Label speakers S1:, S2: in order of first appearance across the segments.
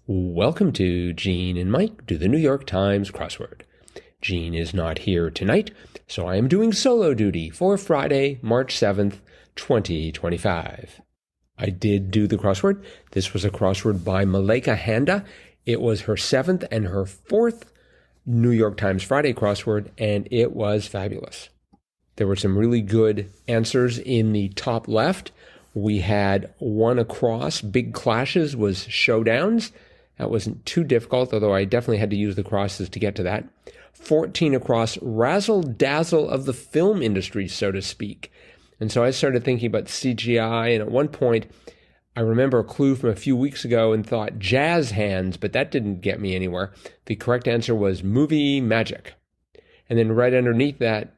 S1: Welcome to Gene and Mike do the New York Times crossword. Gene is not here tonight, so I am doing solo duty for Friday, March 7th, 2025. I did do the crossword. This was a crossword by Malika Handa. It was her 7th and her 4th New York Times Friday crossword, and it was fabulous. There were some really good answers in the top left. We had one across, big clashes was showdowns. That wasn't too difficult, although I definitely had to use the crosses to get to that. 14 across, razzle-dazzle of the film industry, so to speak. And so I started thinking about CGI, and at one point, I remember a clue from a few weeks ago and thought jazz hands, but that didn't get me anywhere. The correct answer was movie magic. And then right underneath that,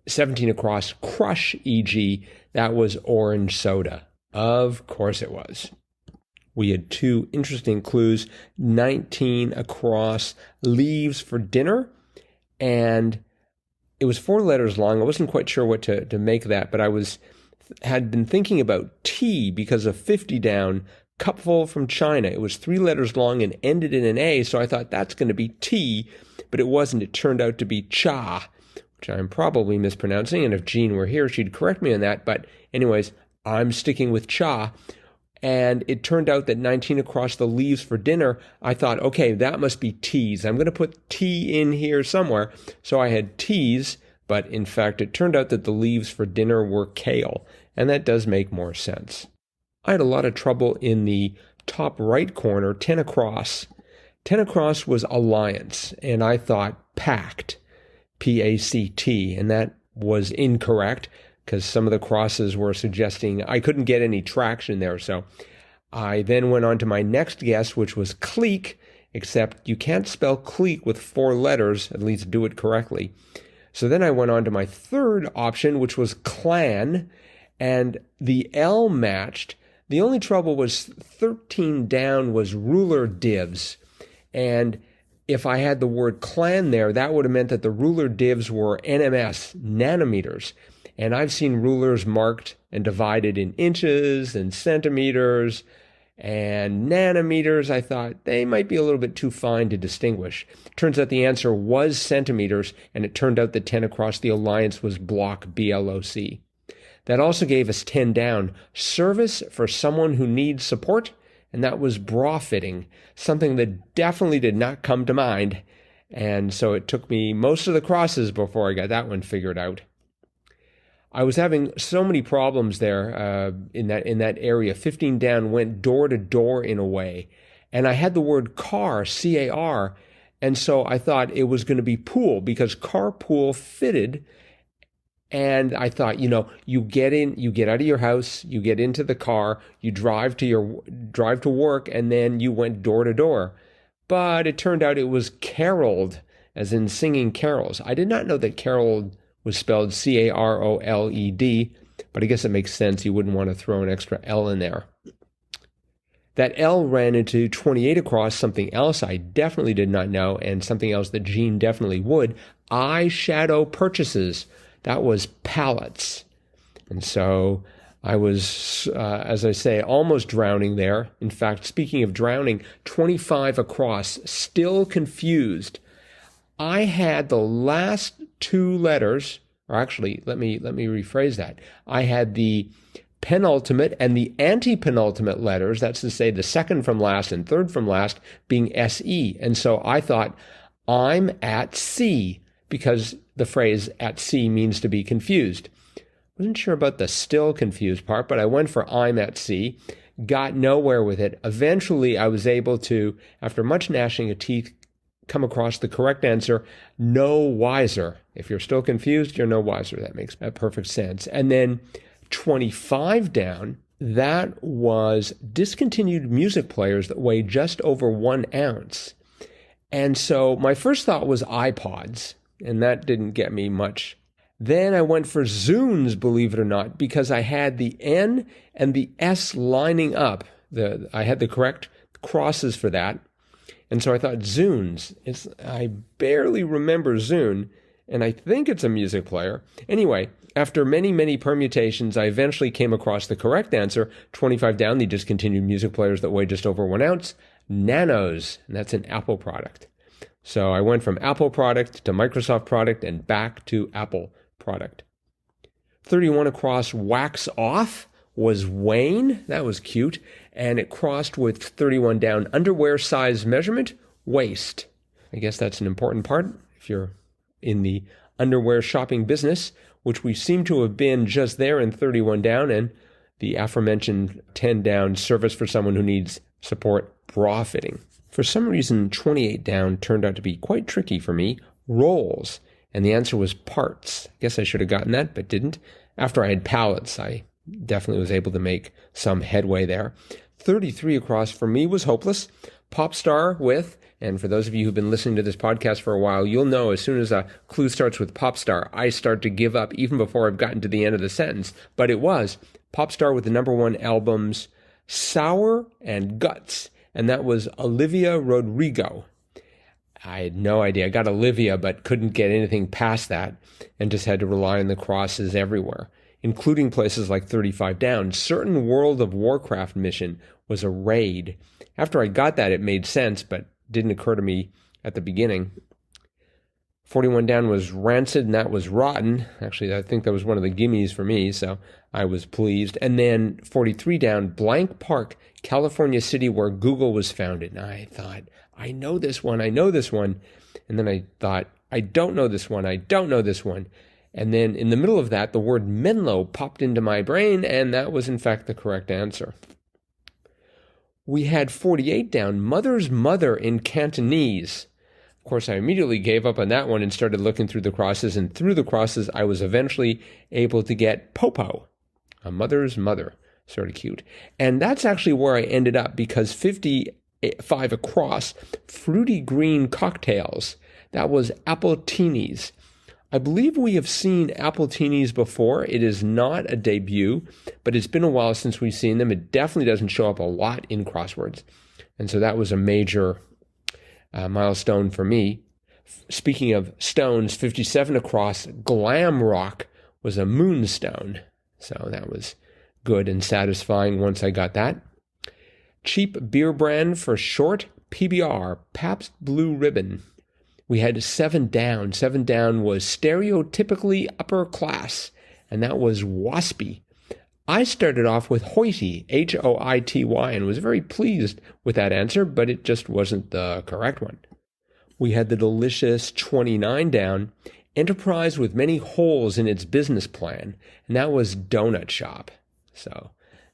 S1: 17 across, crush, e.g., that was orange soda. Of course it was. We had two interesting clues, 19 across, leaves for dinner, and it was 4 letters long. I wasn't quite sure what to make of that, but I had been thinking about tea because of 50 down, cupful from China. It was 3 letters long and ended in an A, so I thought that's going to be tea, but it wasn't. It turned out to be cha, which I'm probably mispronouncing, and if Jean were here, she'd correct me on that, but anyways, I'm sticking with cha. And it turned out that 19 across, the leaves for dinner, I thought, okay, that must be teas. I'm going to put tea in here somewhere. So I had teas, but in fact, it turned out that the leaves for dinner were kale. And that does make more sense. I had a lot of trouble in the top right corner, 10 across. 10 across was alliance, and I thought pact, P-A-C-T, and that was incorrect, because some of the crosses were suggesting I couldn't get any traction there. So I then went on to my next guess, which was clique, except you can't spell clique with 4 letters, at least do it correctly. So then I went on to my third option, which was clan, and the L matched. The only trouble was 13 down was ruler divs. And if I had the word clan there, that would have meant that the ruler divs were NMS, nanometers. And I've seen rulers marked and divided in inches and centimeters and nanometers. I thought they might be a little bit too fine to distinguish. Turns out the answer was centimeters, and it turned out that 10 across, the alliance was block, B-L-O-C. That also gave us 10 down, service for someone who needs support, and that was bra fitting, something that definitely did not come to mind. And so it took me most of the crosses before I got that one figured out. I was having so many problems there in that area. 15 down went door to door in a way. And I had the word car, C-A-R, and so I thought it was going to be pool because carpool fitted. And I thought, you get out of your house, you get into the car, you drive to work, and then you went door to door. But it turned out it was caroled, as in singing carols. I did not know that caroled was spelled C-A-R-O-L-E-D, but I guess it makes sense. You wouldn't want to throw an extra L in there. That L ran into 28 across, something else I definitely did not know, and something else that Jean definitely would. Eyeshadow purchases. That was palettes. And so I was, as I say, almost drowning there. In fact, speaking of drowning, 25 across, still confused. I had the last 2 letters, or actually, let me rephrase that. I had the penultimate and the anti-penultimate letters, that's to say the second from last and third from last, being S-E. And so I thought, I'm at sea, because the phrase at sea means to be confused. Wasn't sure about the still confused part, but I went for I'm at sea, got nowhere with it. Eventually, I was able to, after much gnashing of teeth, come across the correct answer, no wiser. If you're still confused, you're no wiser. That makes perfect sense. And then 25 down, that was discontinued music players that weigh just over 1 ounce. And so my first thought was iPods, and that didn't get me much. Then I went for Zunes, believe it or not, because I had the N and the S lining up. I had the correct crosses for that. And so I thought, Zunes. I barely remember Zune, and I think it's a music player. Anyway, after many, many permutations, I eventually came across the correct answer, 25 down, the discontinued music players that weigh just over 1 ounce. Nanos, and that's an Apple product. So I went from Apple product to Microsoft product and back to Apple product. 31 across wax off was Wayne. That was cute. And it crossed with 31 down underwear size measurement, waist. I guess that's an important part if you're in the underwear shopping business, which we seem to have been just there in 31 down, and the aforementioned 10 down service for someone who needs support bra fitting. For some reason, 28 down turned out to be quite tricky for me. Rolls. And the answer was parts. I guess I should have gotten that, but didn't. After I had pallets, I definitely was able to make some headway there. 33 across for me was hopeless. Pop star with, and for those of you who've been listening to this podcast for a while, you'll know as soon as a clue starts with pop star, I start to give up even before I've gotten to the end of the sentence. But it was pop star with the number one albums, Sour and Guts. And that was Olivia Rodrigo. I had no idea. I got Olivia, but couldn't get anything past that and just had to rely on the crosses everywhere, including places like 35 down. Certain World of Warcraft mission was a raid. After I got that, it made sense, but didn't occur to me at the beginning. 41 down was rancid, and that was rotten. Actually, I think that was one of the gimmies for me, so I was pleased. And then 43 down, Blank Park, California City, where Google was founded. And I thought, I know this one. And then I thought, I don't know this one. And then in the middle of that, the word Menlo popped into my brain, and that was in fact the correct answer. We had 48 down, Mother's Mother in Cantonese. Of course, I immediately gave up on that one and started looking through the crosses, and through the crosses, I was eventually able to get Popo, a mother's mother. Sort of cute. And that's actually where I ended up, because 55 across, fruity green cocktails. That was Appletinis. I believe we have seen Appletinis before. It is not a debut, but it's been a while since we've seen them. It definitely doesn't show up a lot in crosswords. And so that was a major milestone for me. Speaking of stones, 57 across, glam rock was a moonstone. So that was good and satisfying once I got that. Cheap beer brand for short, PBR, Pabst Blue Ribbon. We had 7 down. 7 down was stereotypically upper class, and that was waspy. I started off with hoity, Hoity, and was very pleased with that answer, but it just wasn't the correct one. We had the delicious 29 down, enterprise with many holes in its business plan, and that was donut shop. So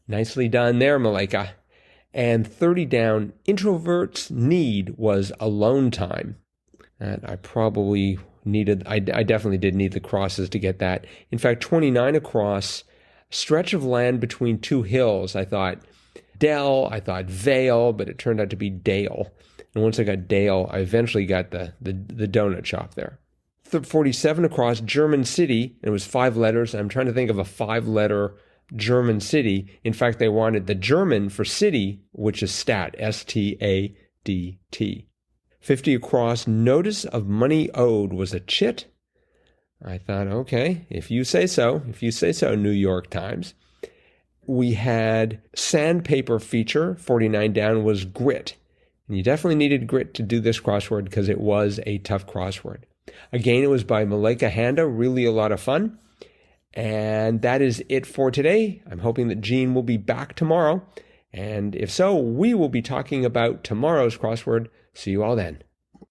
S1: nicely done there, Malika. And 30 down, introverts need was alone time. That I probably needed, I definitely did need the crosses to get that. In fact, 29 across, stretch of land between two hills. I thought dell, I thought vale, but it turned out to be dale. And once I got dale, I eventually got the donut shop there. 47 across, German city, and it was 5 letters. I'm trying to think of a 5-letter German city. In fact, they wanted the German for city, which is stat, Stadt. 50 across, notice of money owed was a chit. I thought, okay, if you say so, New York Times. We had sandpaper feature, 49 down was grit. And you definitely needed grit to do this crossword because it was a tough crossword. Again, it was by Malika Handa, really a lot of fun. And that is it for today. I'm hoping that Jean will be back tomorrow. And if so, we will be talking about tomorrow's crossword. See you all then.